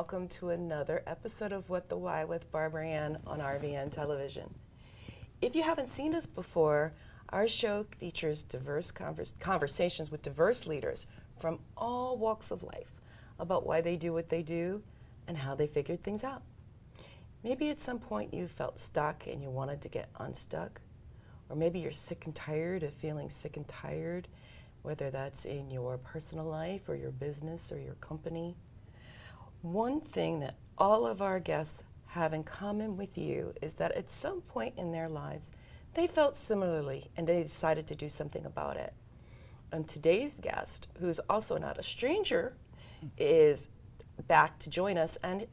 welcome to another episode of What the Why with Barbara Ann on RVN Television. If you haven't seen us before, our show features diverse conversations with diverse leaders from all walks of life about why they do what they do and how they figured things out. Maybe at some point you felt stuck and you wanted to get unstuck, or maybe you're sick and tired of feeling sick and tired, whether that's in your personal life or your business or your company. One thing that all of our guests have in common with you is that at some point in their lives, they felt similarly and they decided to do something about it. And today's guest, who's also not a stranger, is back to join us, and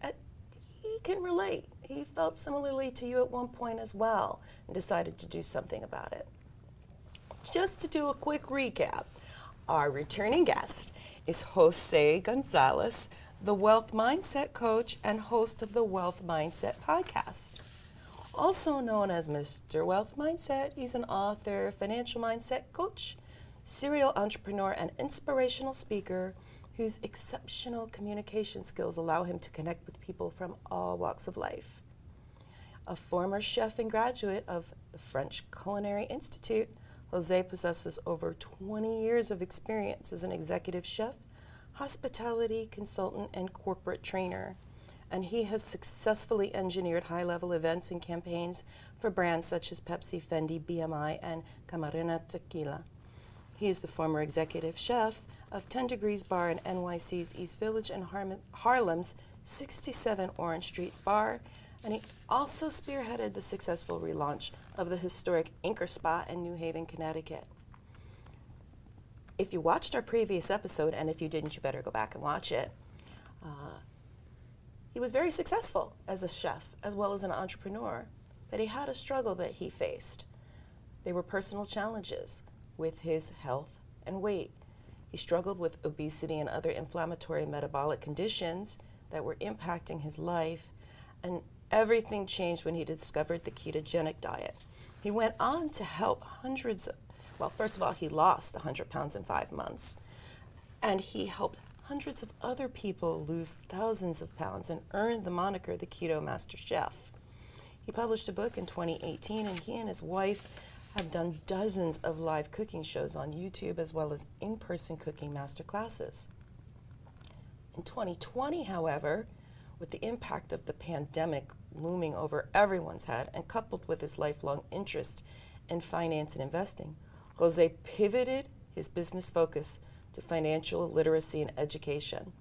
he can relate. He felt similarly to you at one point as well and decided to do something about it. Just to do a quick recap, our returning guest is Jose Gonzalez, the Wealth Mindset Coach and host of the Wealth Mindset Podcast. Also known as Mr. Wealth Mindset, he's an author, financial mindset coach, serial entrepreneur, and inspirational speaker whose exceptional communication skills allow him to connect with people from all walks of life. A former chef and graduate of the French Culinary Institute, Jose possesses over 20 years of experience as an executive chef, hospitality consultant, and corporate trainer. And he has successfully engineered high-level events and campaigns for brands such as Pepsi, Fendi, BMI, and Camarena Tequila. He is the former executive chef of 10 Degrees Bar in NYC's East Village and Harlem's 67 Orange Street Bar, and he also spearheaded the successful relaunch of the historic Anchor Spa in New Haven, Connecticut. If you watched our previous episode, and if you didn't, you better go back and watch it, he was very successful as a chef as well as an entrepreneur, but he had a struggle that he faced. They were personal challenges with his health and weight. He struggled with obesity and other inflammatory metabolic conditions that were impacting his life, and everything changed when he discovered the ketogenic diet. He went on to help first of all, he lost 100 pounds in 5 months, and he helped hundreds of other people lose thousands of pounds and earned the moniker the Keto Master Chef. He published a book in 2018, and he and his wife have done dozens of live cooking shows on YouTube as well as in-person cooking master classes. In 2020, however, with the impact of the pandemic looming over everyone's head and coupled with his lifelong interest in finance and investing, Jose pivoted his business focus to financial literacy and education.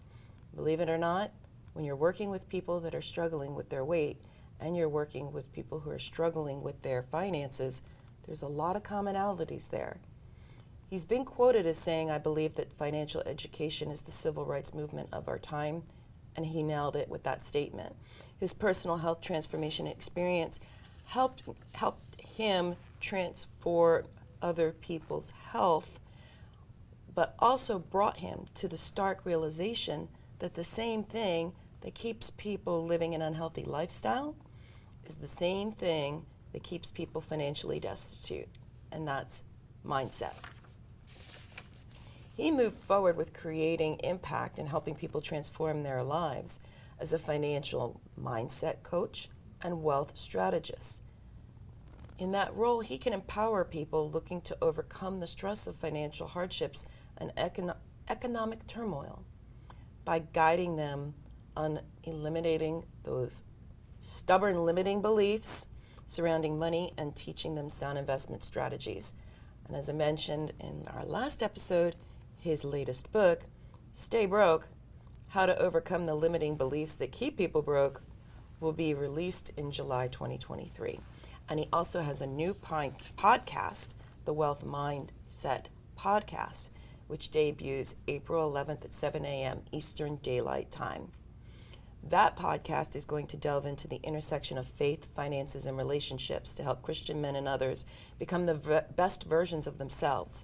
Believe it or not, when you're working with people that are struggling with their weight and you're working with people who are struggling with their finances, there's a lot of commonalities there. He's been quoted as saying, "I believe that financial education is the civil rights movement of our time," and he nailed it with that statement. His personal health transformation experience helped him transform other people's health, but also brought him to the stark realization that the same thing that keeps people living an unhealthy lifestyle is the same thing that keeps people financially destitute, and that's mindset. He moved forward with creating impact and helping people transform their lives as a financial mindset coach and wealth strategist. In that role, he can empower people looking to overcome the stress of financial hardships and economic turmoil by guiding them on eliminating those stubborn limiting beliefs surrounding money and teaching them sound investment strategies. And as I mentioned in our last episode, his latest book, Stay Broke, How to Overcome the Limiting Beliefs That Keep People Broke, will be released in July 2023. And he also has a new podcast, the Wealth Mindset Podcast, which debuts April 11th at 7 a.m. Eastern Daylight Time. That podcast is going to delve into the intersection of faith, finances, and relationships to help Christian men and others become the best versions of themselves.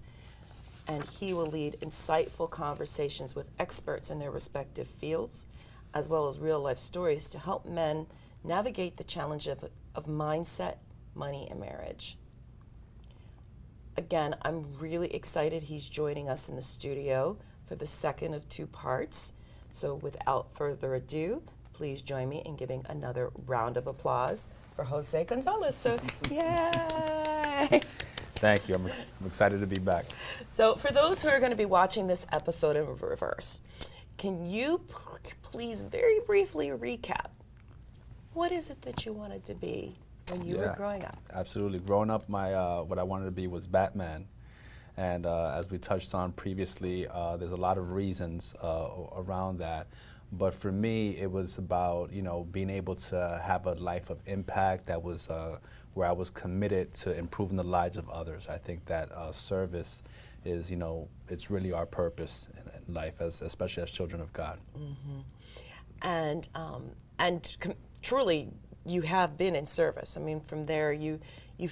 And he will lead insightful conversations with experts in their respective fields, as well as real-life stories to help men navigate the challenge of mindset, money, and marriage. Again, I'm really excited he's joining us in the studio for the second of 2 parts So without further ado, please join me in giving another round of applause for Jose Gonzalez. So, yay! Thank you. I'm excited to be back. So for those who are going to be watching this episode in reverse, can you please very briefly recap what is it that you wanted to be when you were growing up? Absolutely. Growing up, what I wanted to be was Batman. And as we touched on previously, there's a lot of reasons around that. But for me, it was about, being able to have a life of impact that was where I was committed to improving the lives of others. I think that service is, it's really our purpose in life, especially as children of God. Mm-hmm. And truly, you have been in service. I mean, from there, you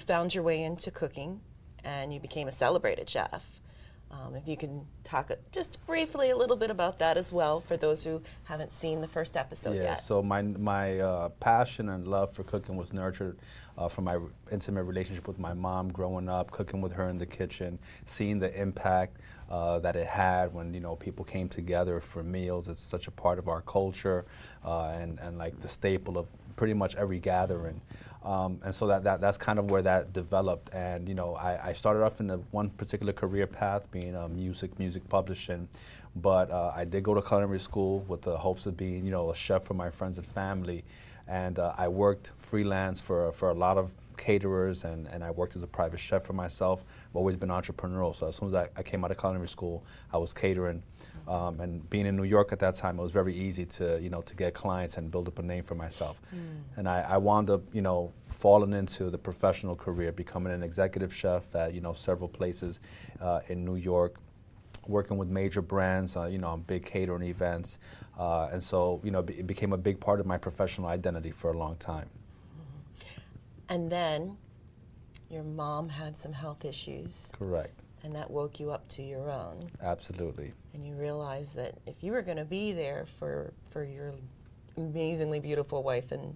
found your way into cooking, and you became a celebrated chef. If you can talk just briefly a little bit about that as well for those who haven't seen the first episode yet. Yeah, so my passion and love for cooking was nurtured from my intimate relationship with my mom growing up, cooking with her in the kitchen, seeing the impact that it had when people came together for meals. It's such a part of our culture and like the staple of pretty much every gathering. And so that's kind of where that developed. And I started off in one particular career path, being music publishing. But I did go to culinary school with the hopes of being a chef for my friends and family. And I worked freelance for a lot of caterers, and I worked as a private chef for myself. I've always been entrepreneurial, so as soon as I came out of culinary school, I was catering. And being in New York at that time, it was very easy to to get clients and build up a name for myself. And I wound up falling into the professional career, becoming an executive chef at several places in New York, working with major brands, on big catering events, and so it became a big part of my professional identity for a long time. And then your mom had some health issues. Correct. And that woke you up to your own. Absolutely. And you realized that if you were going to be there for your amazingly beautiful wife and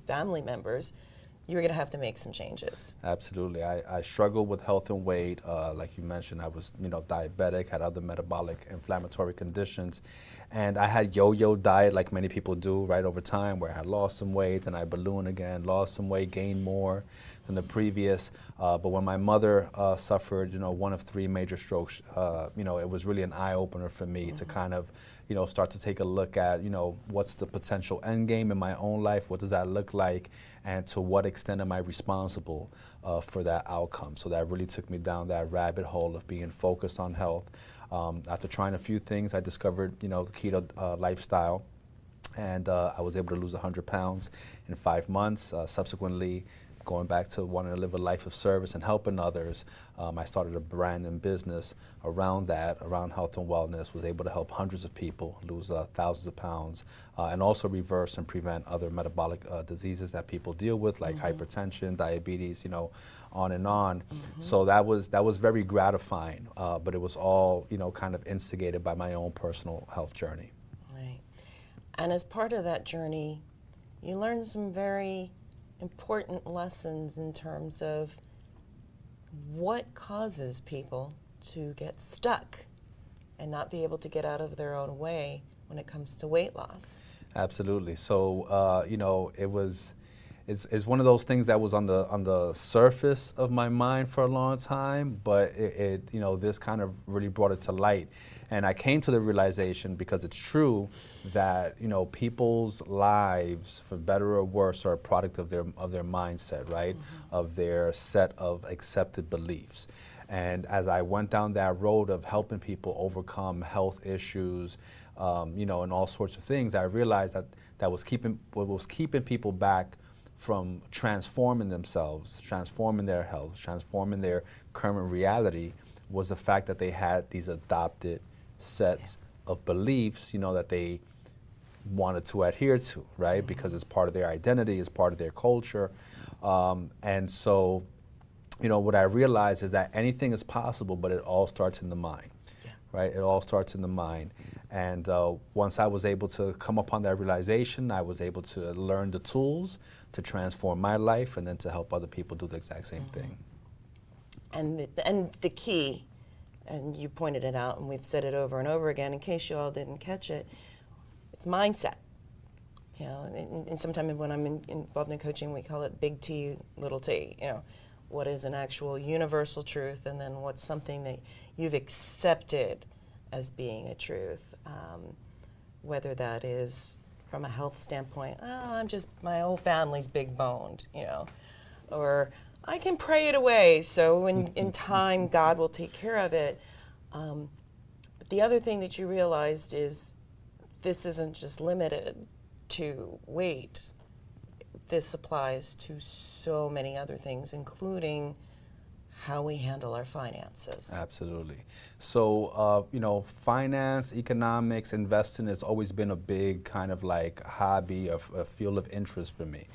family members, you were going to have to make some changes. Absolutely. I struggled with health and weight. Like you mentioned, I was diabetic, had other metabolic inflammatory conditions. And I had yo-yo diet like many people do right over time, where I had lost some weight, then I ballooned again, lost some weight, gained more than the previous. But when my mother suffered one of 3 major strokes, it was really an eye-opener for me to kind of start to take a look at, what's the potential end game in my own life, what does that look like, and to what extent am I responsible for that outcome. So that really took me down that rabbit hole of being focused on health. After trying a few things, I discovered, the keto lifestyle, and I was able to lose 100 pounds in 5 months. Subsequently, going back to wanting to live a life of service and helping others, I started a brand and business around that, around health and wellness, was able to help hundreds of people lose thousands of pounds, and also reverse and prevent other metabolic diseases that people deal with, like hypertension, diabetes, on and on. So that was very gratifying, but it was all, kind of instigated by my own personal health journey. Right. And as part of that journey, you learned some very important lessons in terms of what causes people to get stuck and not be able to get out of their own way when it comes to weight loss. Absolutely. So it's one of those things that was on the surface of my mind for a long time, but this kind of really brought it to light. And I came to the realization, because it's true, that people's lives, for better or worse, are a product of their mindset, right? Of their set of accepted beliefs. And as I went down that road of helping people overcome health issues, and all sorts of things, I realized that what was keeping people back from transforming themselves, transforming their health, transforming their current reality, was the fact that they had these adopted sets of beliefs, that they wanted to adhere to, right? Because it's part of their identity, it's part of their culture. And so, what I realized is that anything is possible, but it all starts in the mind, right? It all starts in the mind. And once I was able to come upon that realization, I was able to learn the tools to transform my life and then to help other people do the exact same thing. And the key, and you pointed it out, and we've said it over and over again, in case you all didn't catch it, mindset. You know, and sometimes when I'm involved in coaching, we call it big T, little t. You know, what is an actual universal truth, and then what's something that you've accepted as being a truth. Whether that is from a health standpoint, my whole family's big boned, you know, or I can pray it away, so in time God will take care of it. But the other thing that you realized is this isn't just limited to weight. This applies to so many other things, including how we handle our finances. Absolutely. So, you know, finance, economics, investing has always been a big kind of like hobby, a field of interest for me.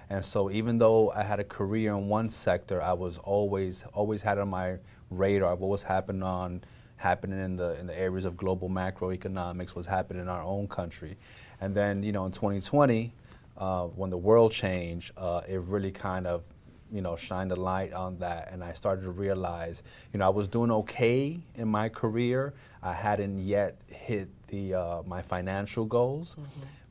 And so even though I had a career in one sector, I was always had on my radar what was happening in the areas of global macroeconomics, what's happening in our own country. And then, you know, in 2020, when the world changed, it really kind of, you know, shined a light on that, and I started to realize, you know, I was doing okay in my career. I hadn't yet hit my financial goals,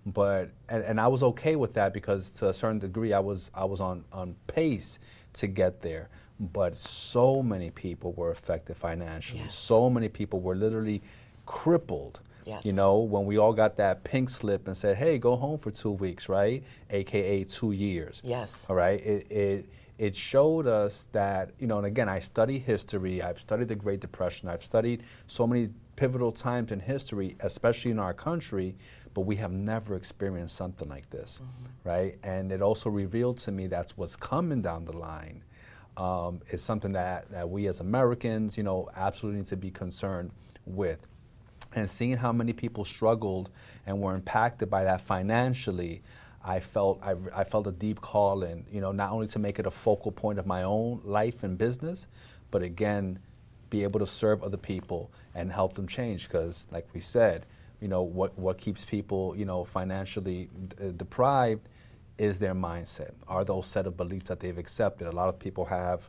but and I was okay with that because to a certain degree I was on pace to get there. But so many people were affected financially. Yes. So many people were literally crippled. Yes. You know, when we all got that pink slip and said, "Hey, go home for 2 weeks," right? AKA 2 years. Yes. All right. It showed us that, you know, and again, I study history. I've studied the Great Depression. I've studied so many pivotal times in history, especially in our country, but we have never experienced something like this, right? And it also revealed to me that's what's coming down the line. Is something that we as Americans, you know, absolutely need to be concerned with. And seeing how many people struggled and were impacted by that financially, I felt a deep call in, you know, not only to make it a focal point of my own life and business, but again, be able to serve other people and help them change. Because, like we said, you know, what keeps people, you know, financially deprived is their mindset, are those set of beliefs that they've accepted. A lot of people have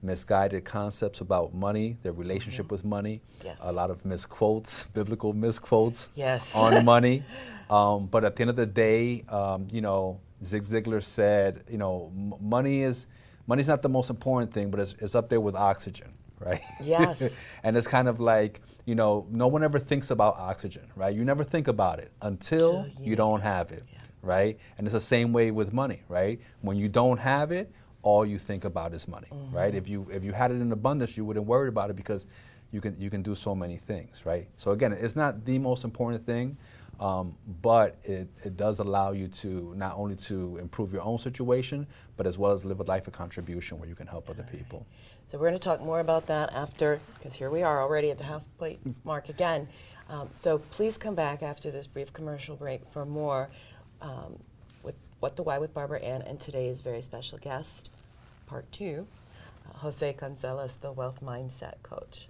misguided concepts about money, their relationship with money, Yes. a lot of misquotes, biblical misquotes Yes. on money. But at the end of the day, you know, Zig Ziglar said, you know, money's not the most important thing, but it's up there with oxygen, right? Yes. And it's kind of like, you know, no one ever thinks about oxygen, right? You never think about it until you don't have it, right? And it's the same way with money, right? When you don't have it, all you think about is money, right? If you had it in abundance, you wouldn't worry about it because you can do so many things, right? So again, it's not the most important thing, but it does allow you to not only to improve your own situation, but as well as live a life of contribution where you can help other people. So we're going to talk more about that after, because here we are already at the half-plate mark again. So please come back after this brief commercial break for more with What the Why with Barbara Ann and today's very special guest, part 2, Jose Gonzalez, the Wealth Mindset Coach.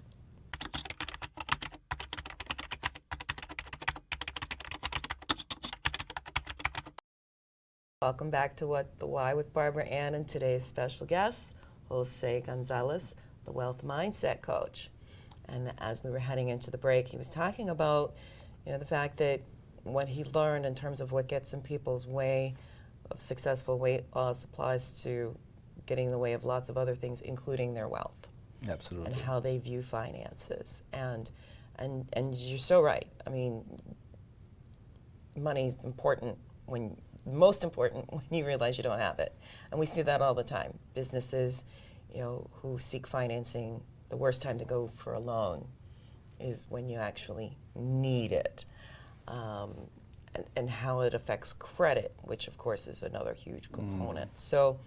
Welcome back to What the Why with Barbara Ann and today's special guest, Jose Gonzalez, the Wealth Mindset Coach. And as we were heading into the break, he was talking about, you know, the fact that what he learned in terms of what gets in people's way of successful weight loss applies to getting in the way of lots of other things, including their wealth. Absolutely. And how they view finances. And you're so right. I mean, money's important most important when you realize you don't have it. And we see that all the time. Businesses, you know, who seek financing, the worst time to go for a loan is when you actually need it. And how it affects credit, which of course is another huge component. So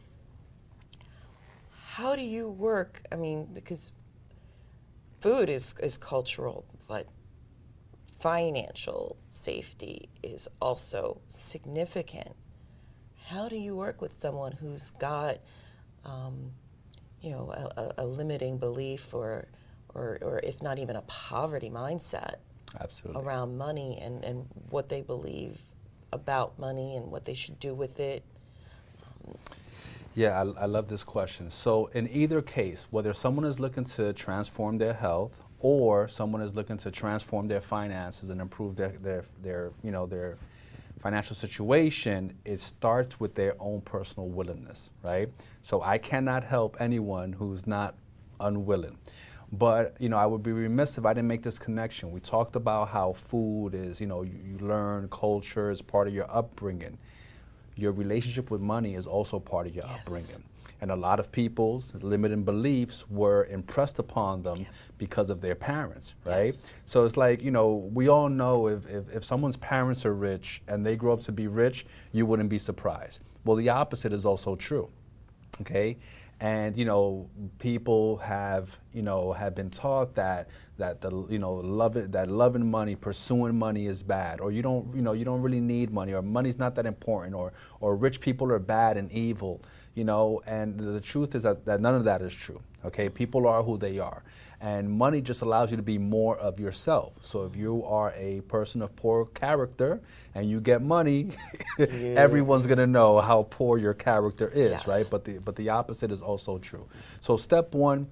how do you work? I mean, because food is cultural, but financial safety is also significant. How do you work with someone who's got, you know, a limiting belief or if not even a poverty mindset Absolutely. around money and what they believe about money and what they should do with it? Yeah, I love this question. So in either case, whether someone is looking to transform their health or someone is looking to transform their finances and improve their financial situation, it starts with their own personal willingness, right? So I cannot help anyone who's not unwilling. But, I would be remiss if I didn't make this connection. We talked about how food is, you learn culture is part of your upbringing. Your relationship with money is also part of your upbringing. And a lot of people's limiting beliefs were impressed upon them because of their parents, right? So it's like, we all know if someone's parents are rich and they grow up to be rich, you wouldn't be surprised. Well, the opposite is also true, okay? And people have been taught that loving money, pursuing money is bad, or you don't really need money, or money's not that important, or rich people are bad and evil, and the truth is that none of that is true. Okay, people are who they are, and money just allows you to be more of yourself. So if you are a person of poor character and you get money, everyone's gonna know how poor your character is, right? But the opposite is also true. So step one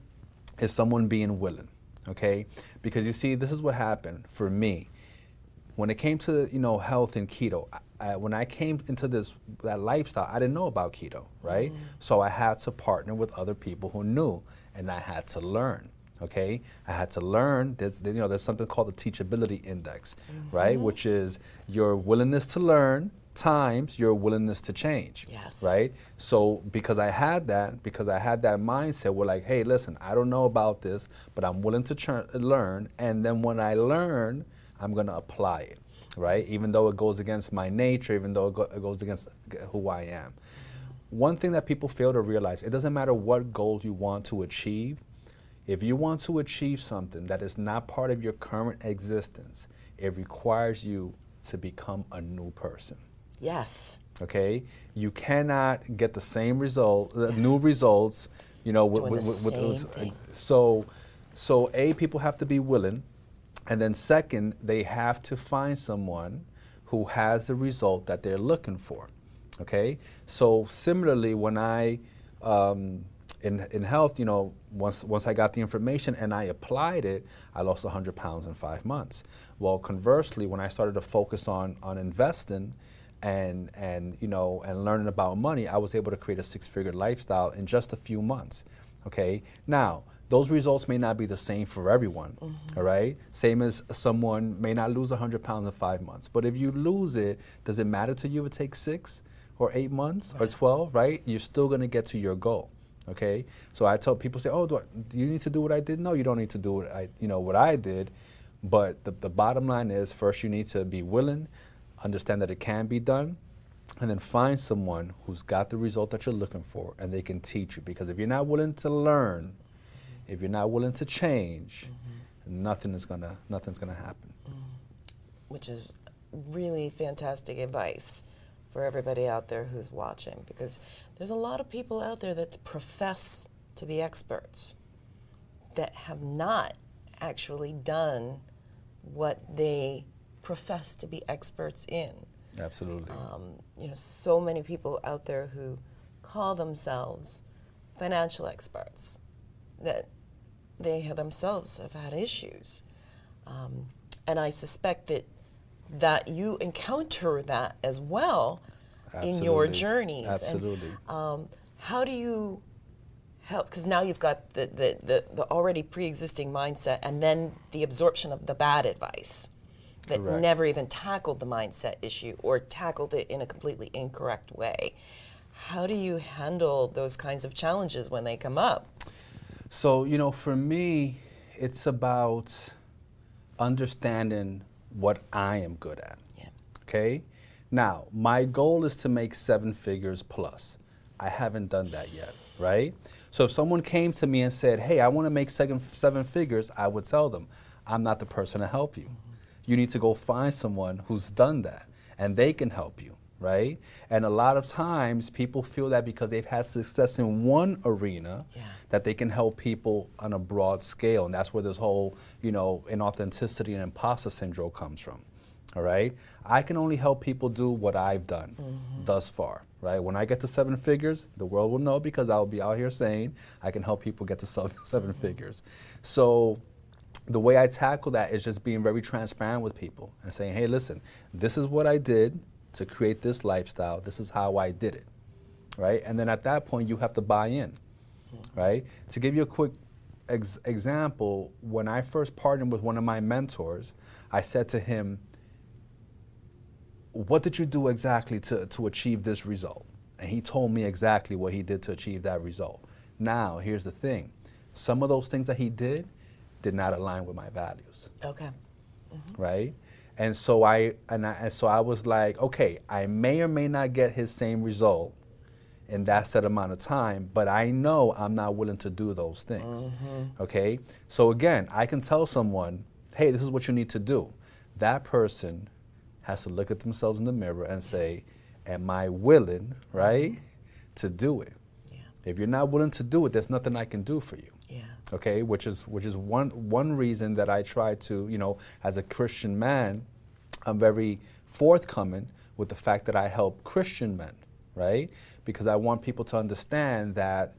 is someone being willing, okay? Because you see, this is what happened for me. When it came to health and keto, when I came into that lifestyle, I didn't know about keto, right? So I had to partner with other people who knew, and I had to learn. Okay, I had to learn. There's something called the teachability index, right? Which is your willingness to learn times your willingness to change. Right. So because I had that mindset, we're like, hey, listen, I don't know about this, but I'm willing to learn, and then when I learn, I'm going to apply it. Right? Even though it goes against my nature, even though it goes against who I am. One thing that people fail to realize, it doesn't matter what goal you want to achieve. If you want to achieve something that is not part of your current existence, it requires you to become a new person. Yes. Okay? You cannot get the same new results, So people have to be willing. And then second, they have to find someone who has the result that they're looking for, okay? So similarly, when I, in health, once I got the information and I applied it, I lost 100 pounds in 5 months. Well, conversely, when I started to focus on investing and learning about money, I was able to create a 6-figure lifestyle in just a few months, okay? Now, those results may not be the same for everyone, all right? Same as someone may not lose 100 pounds in 5 months. But if you lose it, does it matter to you if it takes 6 or 8 months or 12, right? You're still gonna get to your goal, okay? So I tell people, say, oh, do you need to do what I did? No, you don't need to do what I did. But the bottom line is, first you need to be willing, understand that it can be done, and then find someone who's got the result that you're looking for, and they can teach you. Because if you're not willing to learn, if you're not willing to change, nothing's gonna happen. Which is really fantastic advice for everybody out there who's watching, because there's a lot of people out there that profess to be experts that have not actually done what they profess to be experts in. Absolutely. So many people out there who call themselves financial experts that they themselves have had issues. And I suspect that you encounter that as well in your journeys. Absolutely. And, how do you help? Because now you've got the already pre-existing mindset, and then the absorption of the bad advice that never even tackled the mindset issue or tackled it in a completely incorrect way. How do you handle those kinds of challenges when they come up? So, for me, it's about understanding what I am good at, okay? Now, my goal is to make 7 figures plus. I haven't done that yet, right? So if someone came to me and said, hey, I want to make 7 figures, I would tell them, I'm not the person to help you. You need to go find someone who's done that, and they can help you, right? And a lot of times, people feel that because they've had success in one arena, that they can help people on a broad scale, and that's where this whole, inauthenticity and imposter syndrome comes from, all right? I can only help people do what I've done thus far, right? When I get to 7 figures, the world will know, because I'll be out here saying I can help people get to 7 figures. So the way I tackle that is just being very transparent with people and saying, hey, listen, this is what I did to create this lifestyle. This is how I did it, right? And then at that point, you have to buy in, right? To give you a quick example, when I first partnered with one of my mentors, I said to him, what did you do exactly to achieve this result? And he told me exactly what he did to achieve that result. Now, here's the thing. Some of those things that he did not align with my values. Okay. Right? And so I was like, okay, I may or may not get his same result in that set amount of time, but I know I'm not willing to do those things. Okay? So again, I can tell someone, hey, this is what you need to do. That person has to look at themselves in the mirror and say, am I willing, right, to do it? Yeah. If you're not willing to do it, there's nothing I can do for you. Yeah. Okay, which is one reason that I try to, you know, as a Christian man, I'm very forthcoming with the fact that I help Christian men, right? Because I want people to understand that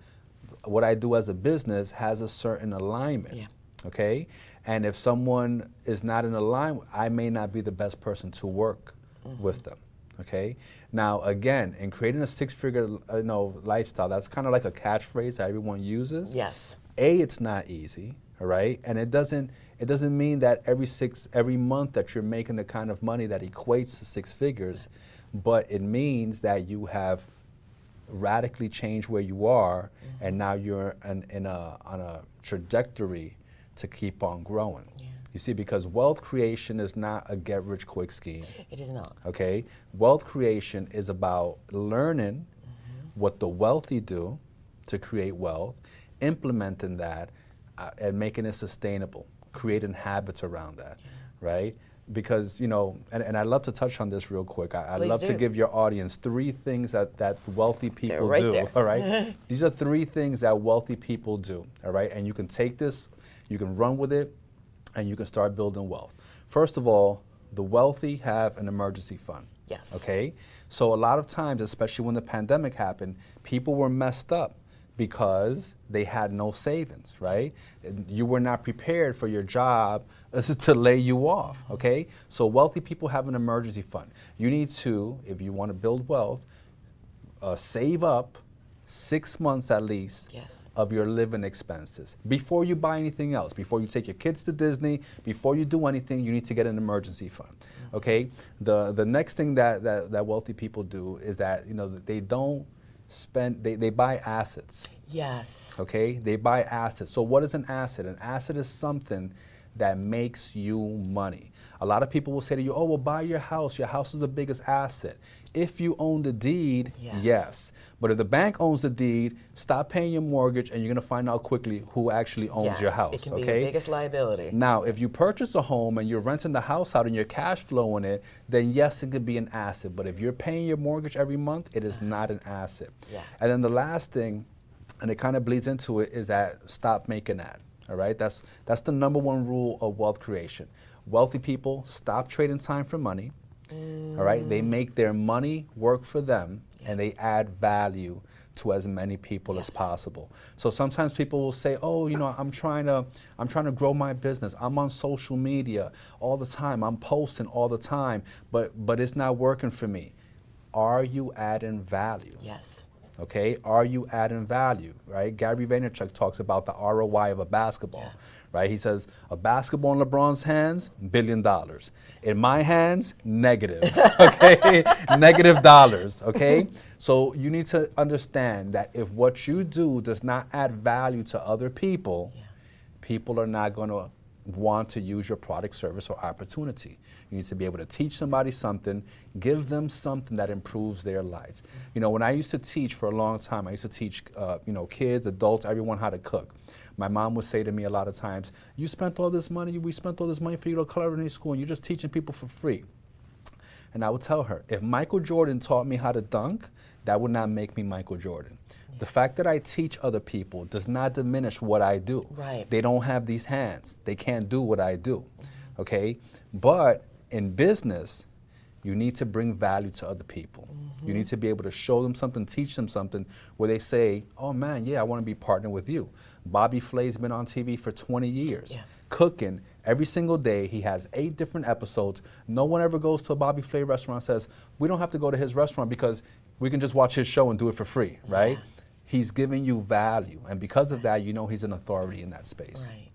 what I do as a business has a certain alignment. Yeah. Okay, and if someone is not in alignment, I may not be the best person to work with them. Okay, now again, in creating a six-figure lifestyle, that's kind of like a catchphrase that everyone uses. Yes. It's not easy, all right, and it doesn't mean that every month that you're making the kind of money that equates to six figures, but it means that you have radically changed where you are, and now you're on a trajectory to keep on growing. Yeah. You see, because wealth creation is not a get-rich-quick scheme. It is not. Okay, wealth creation is about learning what the wealthy do to create wealth, implementing that, and making it sustainable, creating habits around that, right? Because, you know, and I'd love to touch on this real quick. I'd love to give your audience 3 things that wealthy people do, there. all right? These are 3 things that wealthy people do, all right? And you can take this, you can run with it, and you can start building wealth. First of all, the wealthy have an emergency fund. Yes. Okay? So a lot of times, especially when the pandemic happened, people were messed up because they had no savings, right? You were not prepared for your job to lay you off, okay? So wealthy people have an emergency fund. You need to, if you want to build wealth, save up 6 months at least of your living expenses before you buy anything else. Before you take your kids to Disney, before you do anything, you need to get an emergency fund. Okay? The next thing that wealthy people do is that, you know, they don't spend, they buy assets. Yes. Okay? They buy assets. So what is an asset? An asset is something that makes you money. A lot of people will say to you, oh, well, buy your house. Your house is the biggest asset. If you own the deed, yes. But if the bank owns the deed, stop paying your mortgage and you're going to find out quickly who actually owns your house. It can be your biggest liability. Now, if you purchase a home and you're renting the house out and you're cash flowing it, then yes, it could be an asset. But if you're paying your mortgage every month, it is not an asset. Yeah. And then the last thing, and it kind of bleeds into it, is that stop making that. All right, that's the #1 rule of wealth creation. Wealthy people stop trading time for money. All right, they make their money work for them, and they add value to as many people as possible. So sometimes people will say, "Oh, you know, I'm trying to grow my business. I'm on social media all the time. I'm posting all the time, but it's not working for me." Are you adding value? Yes. Okay, are you adding value, right? Gary Vaynerchuk talks about the ROI of a basketball, right? He says, a basketball in LeBron's hands, $1 billion. In my hands, negative, okay? Negative dollars, okay? So you need to understand that if what you do does not add value to other people, people are not going to want to use your product, service, or opportunity. You need to be able to teach somebody something, give them something that improves their lives. You know, when I used to teach for a long time, I used to teach, you know, kids, adults, everyone how to cook. My mom would say to me a lot of times, "You spent all this money, we spent all this money for you to go to culinary school, and you're just teaching people for free." And I would tell her, if Michael Jordan taught me how to dunk, that would not make me Michael Jordan. The fact that I teach other people does not diminish what I do. Right. They don't have these hands. They can't do what I do, okay? But in business, you need to bring value to other people. You need to be able to show them something, teach them something where they say, "Oh man, yeah, I want to be partnered with you. Bobby Flay's been on TV for 20 years. cooking every single day. He has 8 different episodes. No one ever goes to a Bobby Flay restaurant and says, we don't have to go to his restaurant because we can just watch his show and do it for free, right? Yeah. He's giving you value, and because of that, you know he's an authority in that space. Right.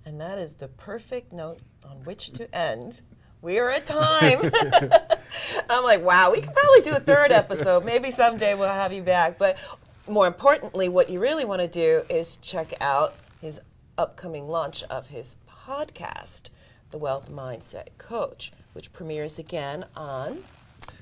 And that is the perfect note on which to end. We are at time. I'm like, wow, we could probably do a 3rd episode. Maybe someday we'll have you back. But more importantly, what you really want to do is check out his upcoming launch of his podcast, The Wealth Mindset Coach, which premieres again on...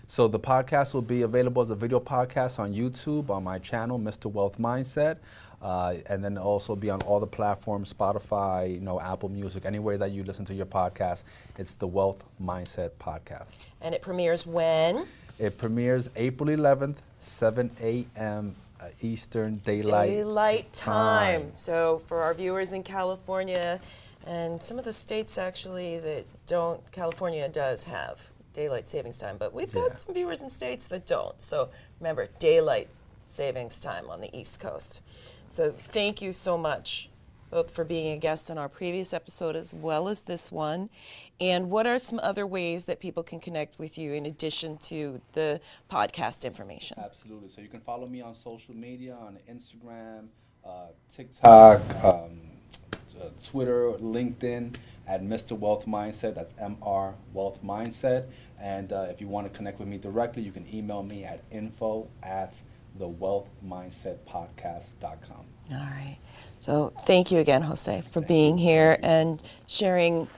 So the podcast will be available as a video podcast on YouTube on my channel, Mr. Wealth Mindset, and then also be on all the platforms, Spotify, Apple Music, anywhere that you listen to your podcast. It's the Wealth Mindset Podcast. And it premieres when? It premieres April 11th, 7 a.m. Eastern Daylight Time. So for our viewers in California and some of the states actually that don't, California does have daylight savings time, but we've got some viewers in states that don't. So remember, daylight savings time on the East Coast. So thank you so much, both for being a guest on our previous episode as well as this one. And what are some other ways that people can connect with you in addition to the podcast information? Absolutely. So you can follow me on social media, on Instagram, TikTok, Twitter, LinkedIn, at Mr. Wealth Mindset. That's MR Wealth Mindset. And if you want to connect with me directly, you can email me at info@thewealthmindsetpodcast.com. All right. So thank you again, Jose, for being here and sharing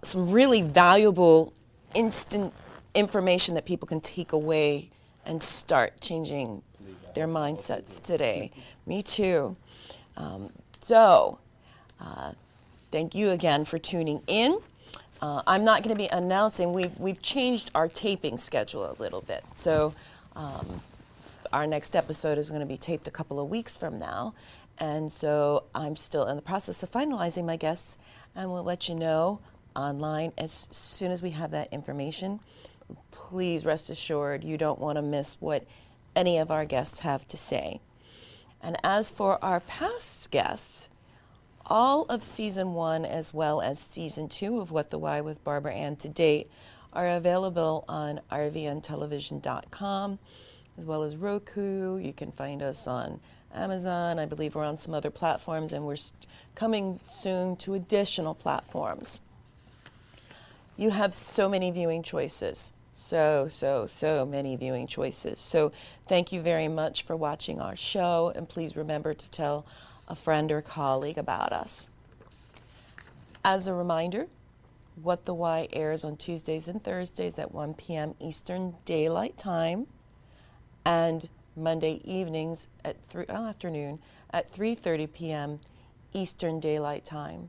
some really valuable instant information that people can take away and start changing their mindsets today. Me too. Thank you again for tuning in. I'm not going to be announcing, we've changed our taping schedule a little bit. So our next episode is going to be taped a couple of weeks from now. And so I'm still in the process of finalizing my guests, and we'll let you know online as soon as we have that information. Please rest assured you don't want to miss what any of our guests have to say. And as for our past guests, all of Season 1 as well as Season 2 of What the Why with Barbara Ann to date are available on RVNTelevision.com as well as Roku. You can find us on Amazon. I believe we're on some other platforms, and we're coming soon to additional platforms. You have so many viewing choices. So many viewing choices. So thank you very much for watching our show, and please remember to tell a friend or colleague about us. As a reminder, What the Why airs on Tuesdays and Thursdays at 1 p.m. Eastern Daylight Time, and Monday evenings at afternoon at 3:30 p.m. Eastern Daylight Time.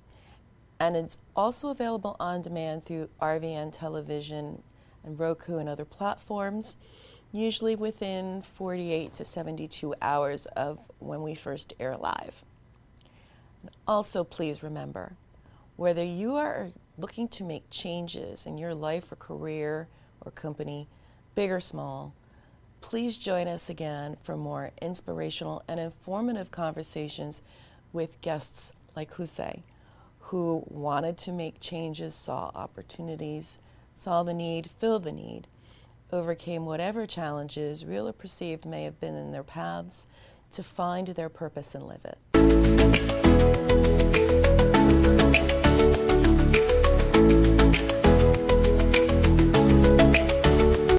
And it's also available on demand through RVN Television and Roku and other platforms, usually within 48 to 72 hours of when we first air live. And also, please remember, whether you are looking to make changes in your life or career or company, big or small, please join us again for more inspirational and informative conversations with guests like Jose, who wanted to make changes, saw opportunities, saw the need, filled the need, overcame whatever challenges, real or perceived, may have been in their paths to find their purpose and live it.